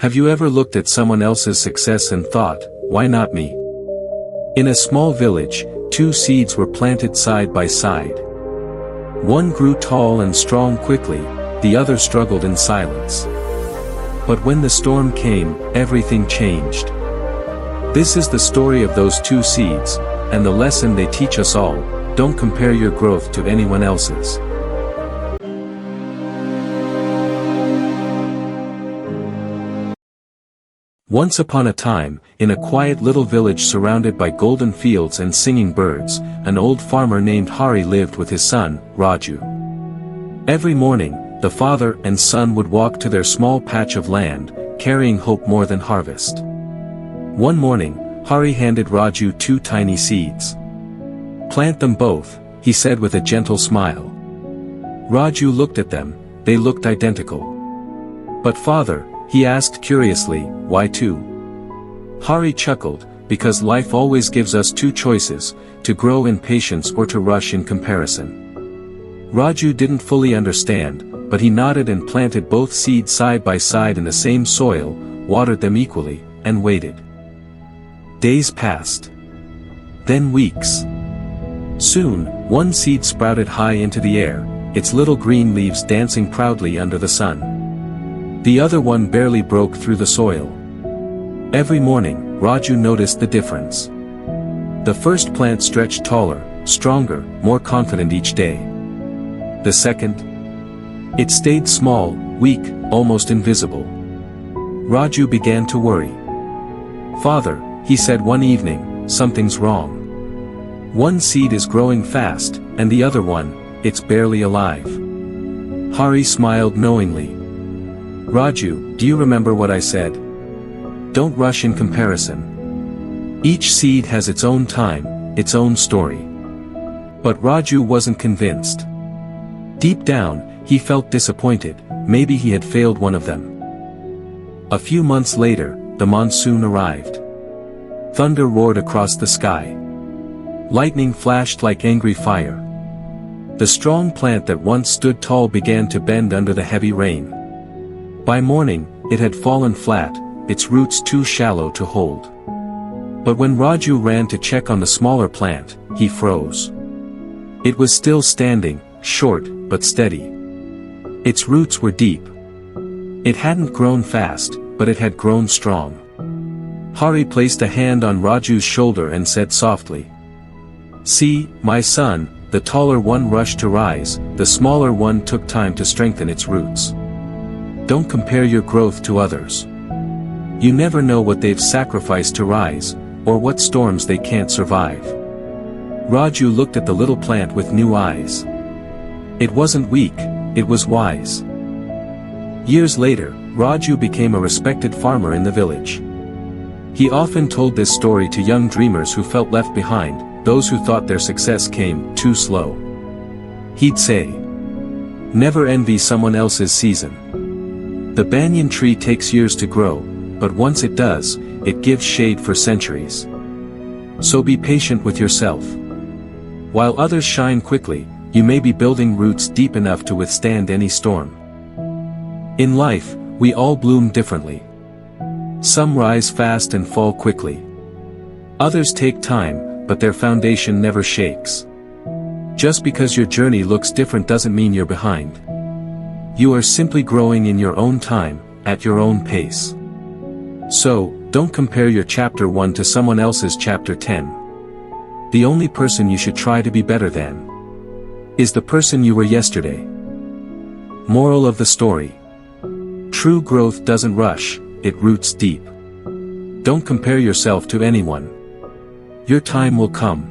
Have you ever looked at someone else's success and thought, why not me? In a small village, two seeds were planted side by side. One grew tall and strong quickly, the other struggled in silence. But when the storm came, everything changed. This is the story of those two seeds, and the lesson they teach us all: don't compare your growth to anyone else's. Once upon a time, in a quiet little village surrounded by golden fields and singing birds, an old farmer named Hari lived with his son, Raju. Every morning, the father and son would walk to their small patch of land, carrying hope more than harvest. One morning, Hari handed Raju two tiny seeds. "Plant them both," he said with a gentle smile. Raju looked at them. They looked identical. "But father," he asked curiously, "why two?" Hari chuckled, "Because life always gives us two choices, to grow in patience or to rush in comparison." Raju didn't fully understand, but he nodded and planted both seeds side by side in the same soil, watered them equally, and waited. Days passed. Then weeks. Soon, one seed sprouted high into the air, its little green leaves dancing proudly under the sun. The other one barely broke through the soil. Every morning, Raju noticed the difference. The first plant stretched taller, stronger, more confident each day. The second? It stayed small, weak, almost invisible. Raju began to worry. "Father," he said one evening, "something's wrong. One seed is growing fast, and the other one, it's barely alive." Hari smiled knowingly. "Raju, do you remember what I said? Don't rush in comparison. Each seed has its own time, its own story." But Raju wasn't convinced. Deep down, he felt disappointed. Maybe he had failed one of them. A few months later, the monsoon arrived. Thunder roared across the sky. Lightning flashed like angry fire. The strong plant that once stood tall began to bend under the heavy rain. By morning, it had fallen flat, its roots too shallow to hold. But when Raju ran to check on the smaller plant, he froze. It was still standing, short, but steady. Its roots were deep. It hadn't grown fast, but it had grown strong. Hari placed a hand on Raju's shoulder and said softly, "See, my son, the taller one rushed to rise, the smaller one took time to strengthen its roots. Don't compare your growth to others. You never know what they've sacrificed to rise, or what storms they can't survive." Raju looked at the little plant with new eyes. It wasn't weak, it was wise. Years later, Raju became a respected farmer in the village. He often told this story to young dreamers who felt left behind, those who thought their success came too slow. He'd say, "Never envy someone else's season. The banyan tree takes years to grow, but once it does, it gives shade for centuries. So be patient with yourself. While others shine quickly, you may be building roots deep enough to withstand any storm." In life, we all bloom differently. Some rise fast and fall quickly. Others take time, but their foundation never shakes. Just because your journey looks different doesn't mean you're behind. You are simply growing in your own time, at your own pace. So, don't compare your chapter 1 to someone else's chapter 10. The only person you should try to be better than is the person you were yesterday. Moral of the story: true growth doesn't rush, it roots deep. Don't compare yourself to anyone. Your time will come.